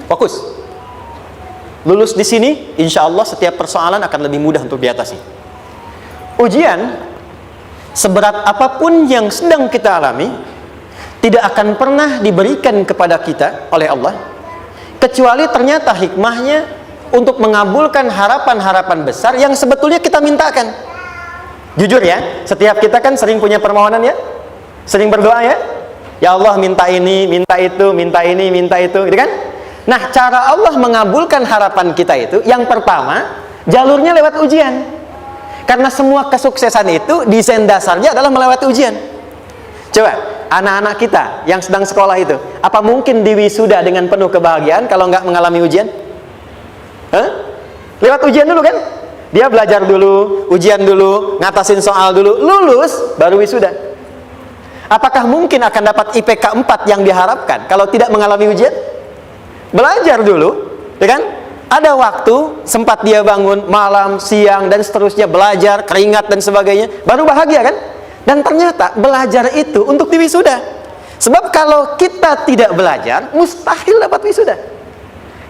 B: Fokus. Lulus di sini, insya Allah setiap persoalan akan lebih mudah untuk diatasi. Ujian, seberat apapun yang sedang kita alami, tidak akan pernah diberikan kepada kita oleh Allah, kecuali ternyata hikmahnya untuk mengabulkan harapan-harapan besar yang sebetulnya kita mintakan. Jujur ya, setiap kita kan sering punya permohonan ya, sering berdoa ya, ya Allah minta ini, minta itu, minta ini, minta itu, gitu kan? Nah, cara Allah mengabulkan harapan kita itu, yang pertama, jalurnya lewat ujian. Karena semua kesuksesan itu desain dasarnya adalah melewati ujian. Coba, anak-anak kita yang sedang sekolah itu, apa mungkin diwisuda dengan penuh kebahagiaan kalau nggak mengalami ujian? Hah? Lewat ujian dulu kan? Dia belajar dulu, ujian dulu, ngatasin soal dulu, lulus, baru wisuda. Apakah mungkin akan dapat IPK 4 yang diharapkan kalau tidak mengalami ujian? Belajar dulu, ya kan? Ada waktu, sempat dia bangun malam, siang, dan seterusnya, belajar, keringat, dan sebagainya, baru bahagia kan? Dan ternyata belajar itu untuk diwisuda. Sebab kalau kita tidak belajar, mustahil dapat wisuda.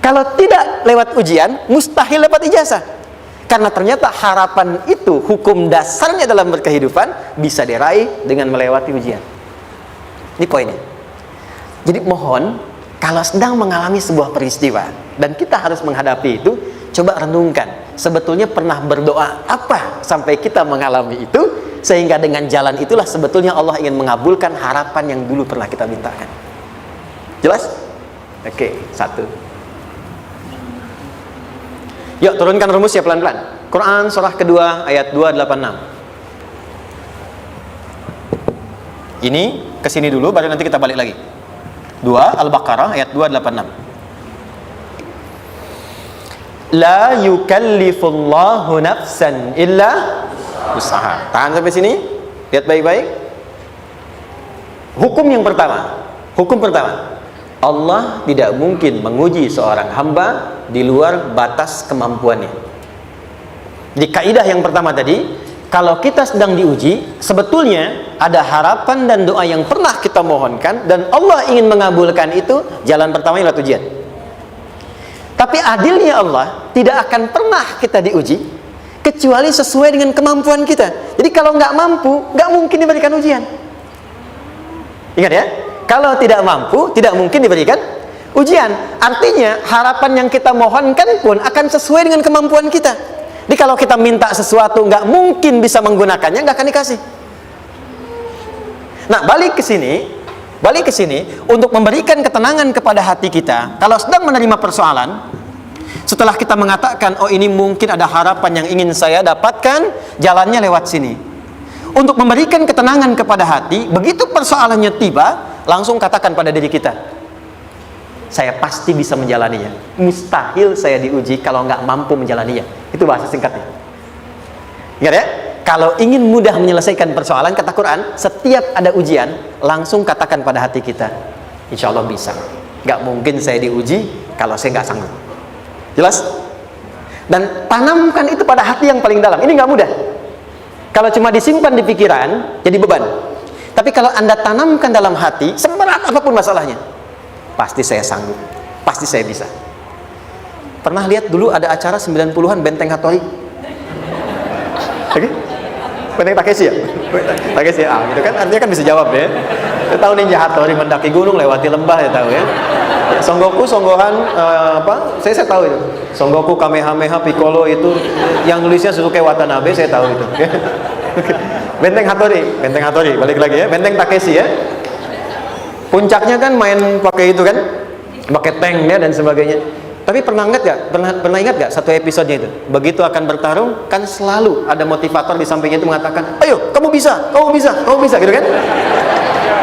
B: Kalau tidak lewat ujian, mustahil dapat ijazah. Karena ternyata harapan itu, hukum dasarnya dalam berkehidupan, bisa diraih dengan melewati ujian. Ini poinnya. Jadi mohon, kalau sedang mengalami sebuah peristiwa, dan kita harus menghadapi itu, coba renungkan, sebetulnya pernah berdoa apa sampai kita mengalami itu, sehingga dengan jalan itulah sebetulnya Allah ingin mengabulkan harapan yang dulu pernah kita mintakan. Jelas? Oke, satu. Yuk turunkan rumus ya pelan-pelan. Quran surah kedua ayat 286. Ini kesini dulu baru nanti kita balik lagi. 2 Al-Baqarah ayat 286. La yukallifullahu nafsan illa usaha. Tahan sampai sini. Lihat baik-baik. Hukum yang pertama. Hukum pertama. Allah tidak mungkin menguji seorang hamba di luar batas kemampuannya. Di kaidah yang pertama tadi, kalau kita sedang diuji, sebetulnya ada harapan dan doa yang pernah kita mohonkan, dan Allah ingin mengabulkan itu, jalan pertama adalah ujian. Tapi adilnya Allah, tidak akan pernah kita diuji, kecuali sesuai dengan kemampuan kita. Jadi kalau nggak mampu, nggak mungkin diberikan ujian. Ingat ya? Kalau tidak mampu, tidak mungkin diberikan ujian. Artinya, harapan yang kita mohonkan pun akan sesuai dengan kemampuan kita. Jadi kalau kita minta sesuatu nggak mungkin bisa menggunakannya, nggak akan dikasih. Nah, balik ke sini untuk memberikan ketenangan kepada hati kita. Kalau sedang menerima persoalan, setelah kita mengatakan, oh ini mungkin ada harapan yang ingin saya dapatkan, jalannya lewat sini. Untuk memberikan ketenangan kepada hati, begitu persoalannya tiba, langsung katakan pada diri kita, saya pasti bisa menjalaninya. Mustahil saya diuji kalau nggak mampu menjalaninya. Itu bahasa singkatnya. Ingat ya, kalau ingin mudah menyelesaikan persoalan, kata Quran, setiap ada ujian, langsung katakan pada hati kita, insya Allah bisa. Nggak mungkin saya diuji kalau saya nggak sanggup. Jelas? Dan tanamkan itu pada hati yang paling dalam. Ini nggak mudah. Kalau cuma disimpan di pikiran, jadi beban. Tapi kalau Anda tanamkan dalam hati, seberat apapun masalahnya, pasti saya sanggup, pasti saya bisa. Pernah lihat dulu ada acara 90-an Benteng Hattori? Oke? Benteng Takeshi ya? Takeshi ya? Gitu kan, artinya kan bisa jawab ya. Saya tahu Ninja Hattori mendaki gunung, lewati lembah, ya tahu ya. Son Goku, Son Gohan, apa? Saya tahu itu. Son Goku, Kamehameha, Piccolo itu, yang nulisnya Suzuki Watanabe, saya tahu itu. Benteng Hattori, balik lagi ya. Benteng Takeshi ya. Puncaknya kan main pakai itu kan, pakai tank ya dan sebagainya. Tapi pernah ingat gak satu episodenya itu? Begitu akan bertarung, kan selalu ada motivator di sampingnya itu mengatakan, ayo kamu bisa, gitu kan?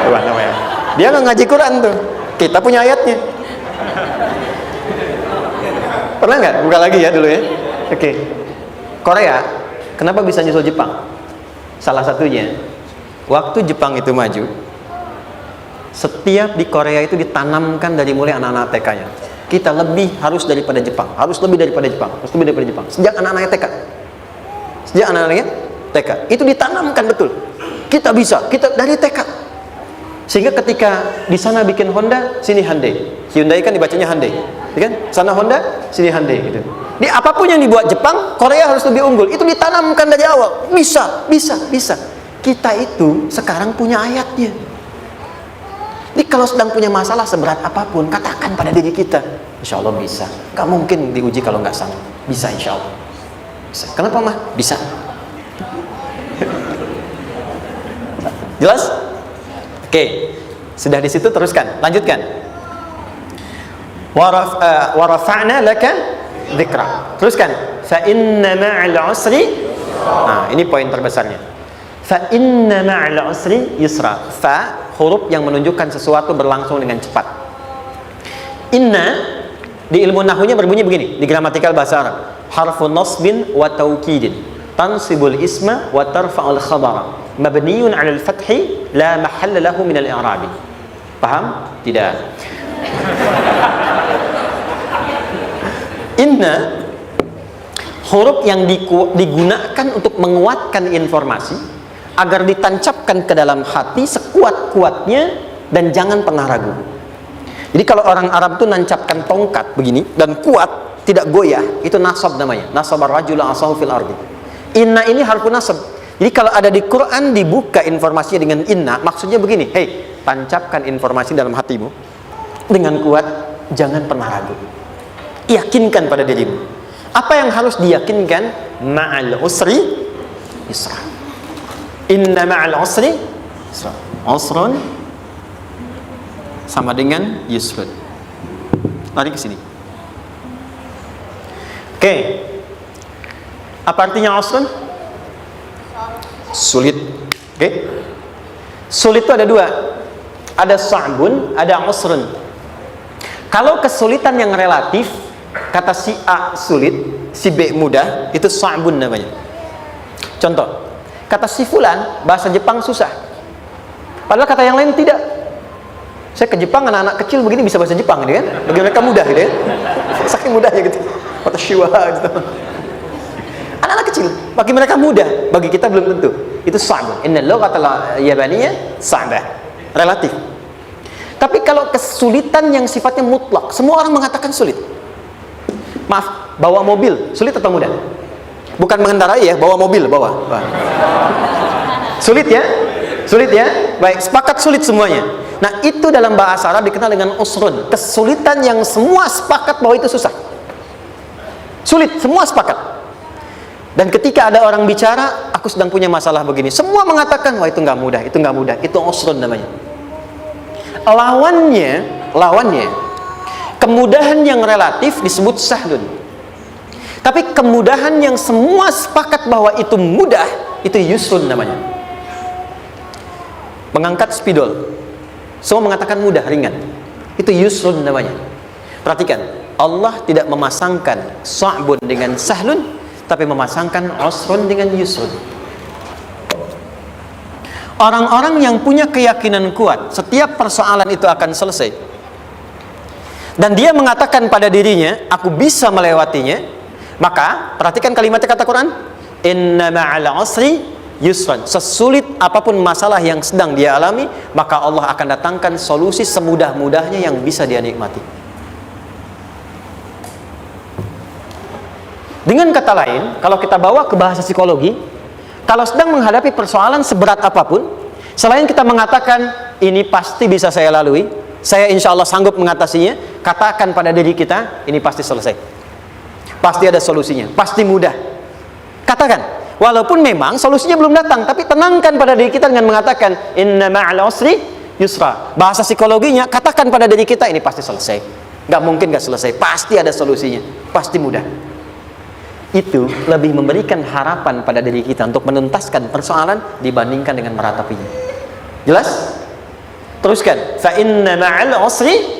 B: Wah, namanya. Dia nggak ngaji Quran tuh, kita punya ayatnya. Pernah nggak? Buka lagi ya dulu ya. Oke. Korea, kenapa bisa nyusul Jepang? Salah satunya, waktu Jepang itu maju, setiap di Korea itu ditanamkan dari mulai anak-anak TK-nya. Kita harus lebih daripada Jepang. Sejak anak-anaknya TK. Itu ditanamkan betul. Kita bisa, kita dari TK. Sehingga ketika di sana bikin Honda, sini Hyundai. Hyundai kan dibacanya Hyundai, ya kan? Sana Honda, sini Hyundai gitu. Di apapun yang dibuat Jepang, Korea harus lebih unggul. Itu ditanamkan dari awal. Bisa. Kita itu sekarang punya ayatnya. Jadi kalau sedang punya masalah seberat apapun, katakan pada diri kita, insya Allah bisa. Gak mungkin diuji kalau nggak sanggup. Bisa insya Allah. Bisa. Kenapa mah? Bisa. Jelas? Oke. Sudah di situ teruskan. Lanjutkan. Warafa'na laka dzikra. Teruskan. Fa inna ma'al usri. Nah, ini poin terbesarnya. Fa inna ma'al usri yusra. Fa huruf yang menunjukkan sesuatu berlangsung dengan cepat. Inna di ilmu nahwunya berbunyi begini, di gramatikal bahasa Arab. Harfun nasbin wa taukidin, tansibul isma wa tarfa'ul khabara, mabniyun 'alal fathi la mahalla lahu min al-i'rabi. Paham? Tidak. Inna huruf yang digunakan untuk menguatkan informasi agar ditancapkan ke dalam hati sekuat-kuatnya dan jangan pernah ragu. Jadi kalau orang Arab itu nancapkan tongkat begini dan kuat, tidak goyah, itu nasab namanya. Nasabar rajula asahu fil ardi. Inna ini harfu nasab. Jadi kalau ada di Quran dibuka informasinya dengan inna, maksudnya begini, hei, tancapkan informasi dalam hatimu dengan kuat, jangan pernah ragu. Yakinkan pada dirimu. Apa yang harus diyakinkan? Ma'al usri yusra. Inna ma'al usri yusra. Usrun sama dengan yusrun. Lari ke sini. Oke. Apa artinya usrun? Sulit. Oke. Sulit itu ada dua. Ada sa'bun, ada usrun. Kalau kesulitan yang relatif, kata si A sulit, si B mudah, itu sa'bun namanya. Contoh, kata si fulan, bahasa Jepang susah. Padahal kata yang lain tidak. Saya ke Jepang, anak-anak kecil begini bisa bahasa Jepang gitu kan. Bagi mereka mudah gitu ya. Saking mudahnya gitu. Kata shiwa gitu. Anak-anak kecil, bagi mereka mudah, bagi kita belum tentu. Itu sa'bun. Innal lughatal yabaniyah sa'bah. Relatif. Tapi kalau kesulitan yang sifatnya mutlak, semua orang mengatakan sulit. Maaf, bawa mobil sulit atau mudah? Bukan mengendarai ya, bawa mobil, bawa. Sulit ya? Sulit ya? Baik, sepakat sulit semuanya. Nah, itu dalam bahasa Arab dikenal dengan usrun. Kesulitan yang semua sepakat bahwa itu susah. Sulit, semua sepakat. Dan ketika ada orang bicara, aku sedang punya masalah begini, semua mengatakan, wah itu nggak mudah, itu nggak mudah, itu usrun namanya. Lawannya, kemudahan yang relatif disebut sahlun. Tapi kemudahan yang semua sepakat bahwa itu mudah, itu yusrun namanya. Mengangkat spidol, semua mengatakan mudah, ringan, itu yusrun namanya. Perhatikan, Allah tidak memasangkan sa'bun dengan sahlun, tapi memasangkan usrun dengan yusrun. Orang-orang yang punya keyakinan kuat, setiap persoalan itu akan selesai, dan dia mengatakan pada dirinya, aku bisa melewatinya, maka perhatikan kalimat kata Quran, inna ma'al usri yusran. Sesulit apapun masalah yang sedang dia alami, maka Allah akan datangkan solusi semudah-mudahnya yang bisa dia nikmati. Dengan kata lain, kalau kita bawa ke bahasa psikologi, kalau sedang menghadapi persoalan seberat apapun, selain kita mengatakan ini pasti bisa saya lalui, saya insya Allah sanggup mengatasinya, katakan pada diri kita, ini pasti selesai, pasti ada solusinya, pasti mudah. Katakan, walaupun memang solusinya belum datang, tapi tenangkan pada diri kita dengan mengatakan inna ma'al usri yusra. Bahasa psikologinya, katakan pada diri kita, ini pasti selesai, Nggak mungkin nggak selesai, pasti ada solusinya, pasti mudah. Itu lebih memberikan harapan pada diri kita untuk menuntaskan persoalan dibandingkan dengan meratapinya. Jelas? Teruskan. Fa inna ma'al usri.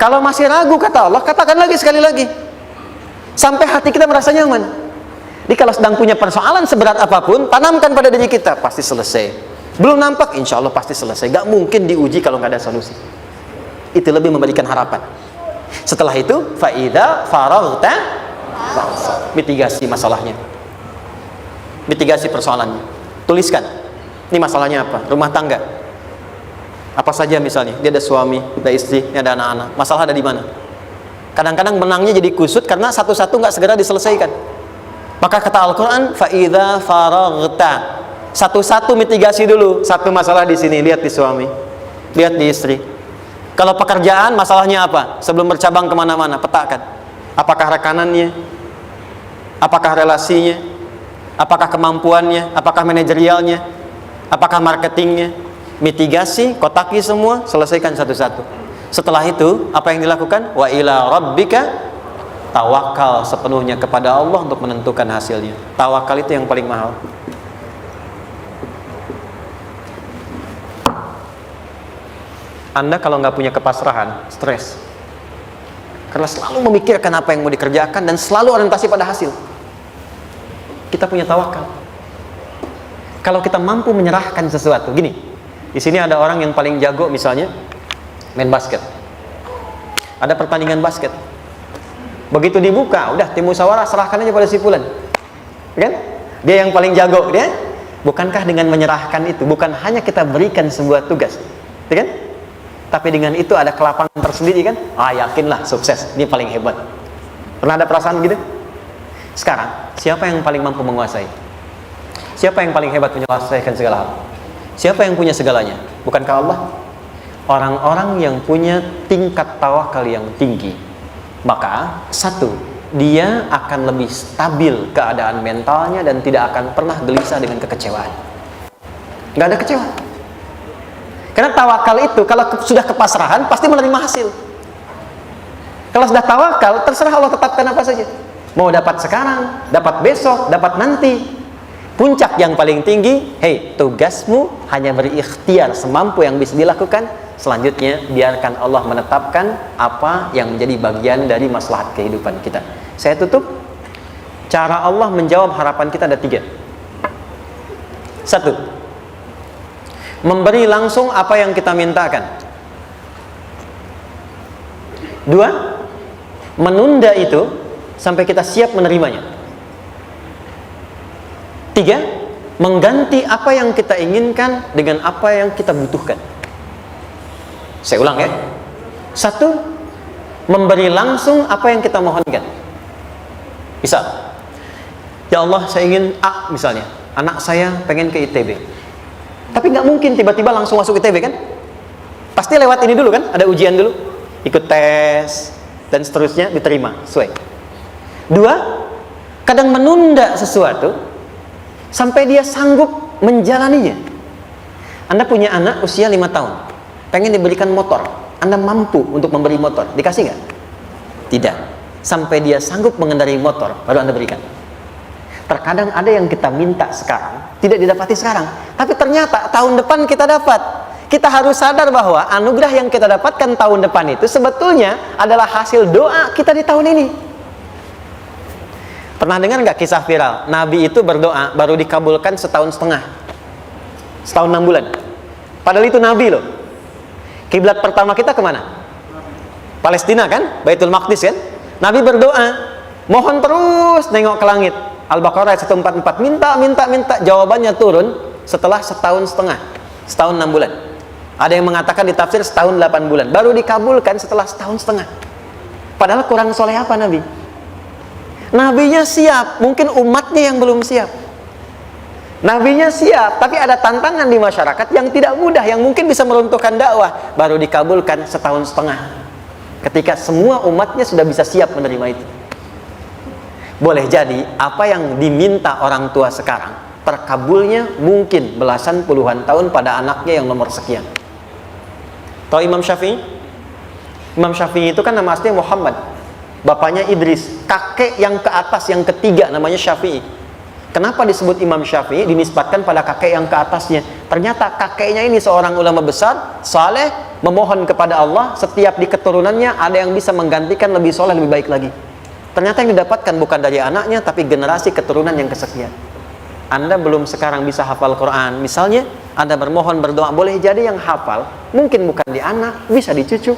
B: Kalau masih ragu kata Allah, katakan lagi sekali lagi sampai hati kita merasa nyaman. Jadi kalau sedang punya persoalan seberat apapun, tanamkan pada diri kita, pasti selesai. Belum nampak, insya Allah pasti selesai. Gak mungkin diuji kalau nggak ada solusi. Itu lebih memberikan harapan. Setelah itu, fa'idha faraghta fansab. Mitigasi masalahnya, mitigasi persoalannya. Tuliskan, ini masalahnya apa? Rumah tangga. Apa saja misalnya, dia ada suami, ada istri, ada anak-anak. Masalah ada di mana? Kadang-kadang benangnya jadi kusut karena satu-satu nggak segera diselesaikan. Maka kata Al-Quran, fa'idha faraghta. Satu-satu mitigasi dulu. Satu masalah di sini, lihat di suami, lihat di istri. Kalau pekerjaan, masalahnya apa? Sebelum bercabang kemana-mana, petakan. Apakah rekanannya? Apakah relasinya? Apakah kemampuannya? Apakah manajerialnya? Apakah marketingnya? Mitigasi, kotaki semua, selesaikan satu-satu. Setelah itu, apa yang dilakukan? Wa ila rabbika, tawakal sepenuhnya kepada Allah untuk menentukan hasilnya. Tawakal itu yang paling mahal. Anda kalau nggak punya kepasrahan, stres. Karena selalu memikirkan apa yang mau dikerjakan dan selalu orientasi pada hasil. Kita punya tawakal. Kalau kita mampu menyerahkan sesuatu, gini, di sini ada orang yang paling jago misalnya main basket. Ada pertandingan basket. Begitu dibuka, udah tim musyawarah serahkan aja pada si fulan. Kan? Dia yang paling jago, dia. Bukankah dengan menyerahkan itu bukan hanya kita berikan sebuah tugas, ya kan? Tapi dengan itu ada kelapangan tersendiri kan? Yakinlah sukses, ini paling hebat. Pernah ada perasaan gitu? Sekarang, siapa yang paling mampu menguasai? Siapa yang paling hebat menyelesaikan segala hal? Siapa yang punya segalanya? Bukankah Allah? Orang-orang yang punya tingkat tawakal yang tinggi, maka satu, dia akan lebih stabil keadaan mentalnya dan tidak akan pernah gelisah dengan kekecewaan. Nggak ada kecewa. Karena tawakal itu kalau sudah kepasrahan pasti menerima hasil. Kalau sudah tawakal, terserah Allah tetapkan apa saja. Mau dapat sekarang, dapat besok, dapat nanti. Puncak yang paling tinggi, tugasmu hanya berikhtiar semampu yang bisa dilakukan. Selanjutnya, biarkan Allah menetapkan apa yang menjadi bagian dari maslahat kehidupan kita. Saya tutup. Cara Allah menjawab harapan kita ada 3. 1, memberi langsung apa yang kita mintakan. 2, menunda itu sampai kita siap menerimanya. 3, mengganti apa yang kita inginkan dengan apa yang kita butuhkan. Saya ulang ya. 1, memberi langsung apa yang kita mohonkan. Misal, ya Allah saya ingin A misalnya, anak saya pengen ke ITB. Tapi nggak mungkin tiba-tiba langsung masuk ITB kan? Pasti lewat ini dulu kan? Ada ujian dulu, ikut tes dan seterusnya diterima sesuai. 2, kadang menunda sesuatu sampai dia sanggup menjalaninya. Anda punya anak usia 5 tahun, pengen diberikan motor, Anda mampu untuk memberi motor, dikasih nggak? Tidak. Sampai dia sanggup mengendarai motor, baru Anda berikan. Terkadang ada yang kita minta sekarang, tidak didapati sekarang, tapi ternyata tahun depan kita dapat. Kita harus sadar bahwa anugerah yang kita dapatkan tahun depan itu sebetulnya adalah hasil doa kita di tahun ini. Pernah dengar nggak kisah viral? Nabi itu berdoa, baru dikabulkan setahun setengah. Setahun 6 bulan. Padahal itu Nabi loh. Kiblat pertama kita kemana? Palestina kan? Baitul Maqdis kan? Nabi berdoa, mohon terus nengok ke langit. Al-Baqarah 144, minta, jawabannya turun setelah setahun setengah, setahun 6 bulan. Ada yang mengatakan di tafsir setahun 8 bulan, baru dikabulkan setelah setahun setengah. Padahal kurang soleh apa Nabi? Nabinya siap, mungkin umatnya yang belum siap. Nabinya siap, tapi ada tantangan di masyarakat yang tidak mudah, yang mungkin bisa meruntuhkan dakwah, baru dikabulkan setahun setengah. Ketika semua umatnya sudah bisa siap menerima itu. Boleh jadi apa yang diminta orang tua sekarang terkabulnya mungkin belasan puluhan tahun pada anaknya yang nomor sekian. Tahu Imam Syafi'i? Imam Syafi'i itu kan nama aslinya Muhammad, bapaknya Idris, kakek yang ke atas yang ketiga namanya Syafi'i. Kenapa disebut Imam Syafi'i? Dinisbatkan pada kakek yang ke atasnya. Ternyata kakeknya ini seorang ulama besar, saleh, memohon kepada Allah, setiap di keturunannya ada yang bisa menggantikan lebih soleh, lebih baik lagi. Ternyata yang didapatkan bukan dari anaknya, tapi generasi keturunan yang kesekian. Anda belum sekarang bisa hafal Quran, misalnya Anda bermohon, berdoa, boleh jadi yang hafal mungkin bukan di anak, bisa di cucu,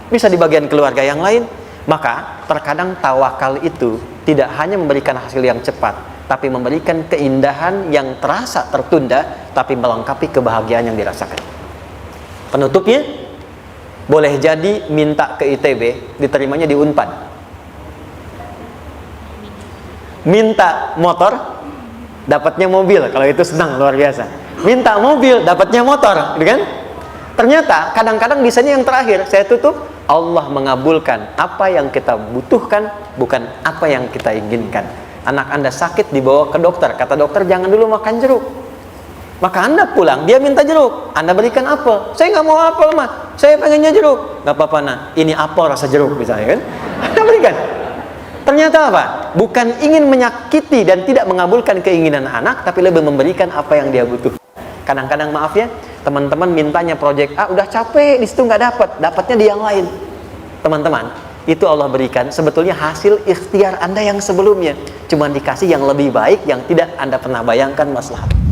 B: bisa di bagian keluarga yang lain. Maka terkadang tawakal itu tidak hanya memberikan hasil yang cepat, tapi memberikan keindahan yang terasa tertunda, tapi melengkapi kebahagiaan yang dirasakan. Penutupnya, boleh jadi minta ke ITB, diterimanya di Unpad. Minta motor, dapatnya mobil, kalau itu senang luar biasa. Minta mobil, dapatnya motor, gitu kan? Ternyata kadang-kadang desainnya yang terakhir, saya tutup, Allah mengabulkan apa yang kita butuhkan, bukan apa yang kita inginkan. Anak Anda sakit, dibawa ke dokter, kata dokter jangan dulu makan jeruk. Maka Anda pulang, dia minta jeruk, Anda berikan apel. Saya nggak mau apel mah, saya pengennya jeruk. Nggak apa-apa nah, ini apel rasa jeruk misalnya kan, Anda berikan. Ternyata apa? Bukan ingin menyakiti dan tidak mengabulkan keinginan anak, tapi lebih memberikan apa yang dia butuh. Kadang-kadang maaf ya, teman-teman mintanya proyek A, udah capek di situ nggak dapat, dapatnya di yang lain. Teman-teman, itu Allah berikan sebetulnya hasil ikhtiar Anda yang sebelumnya, cuma dikasih yang lebih baik yang tidak Anda pernah bayangkan maslahat.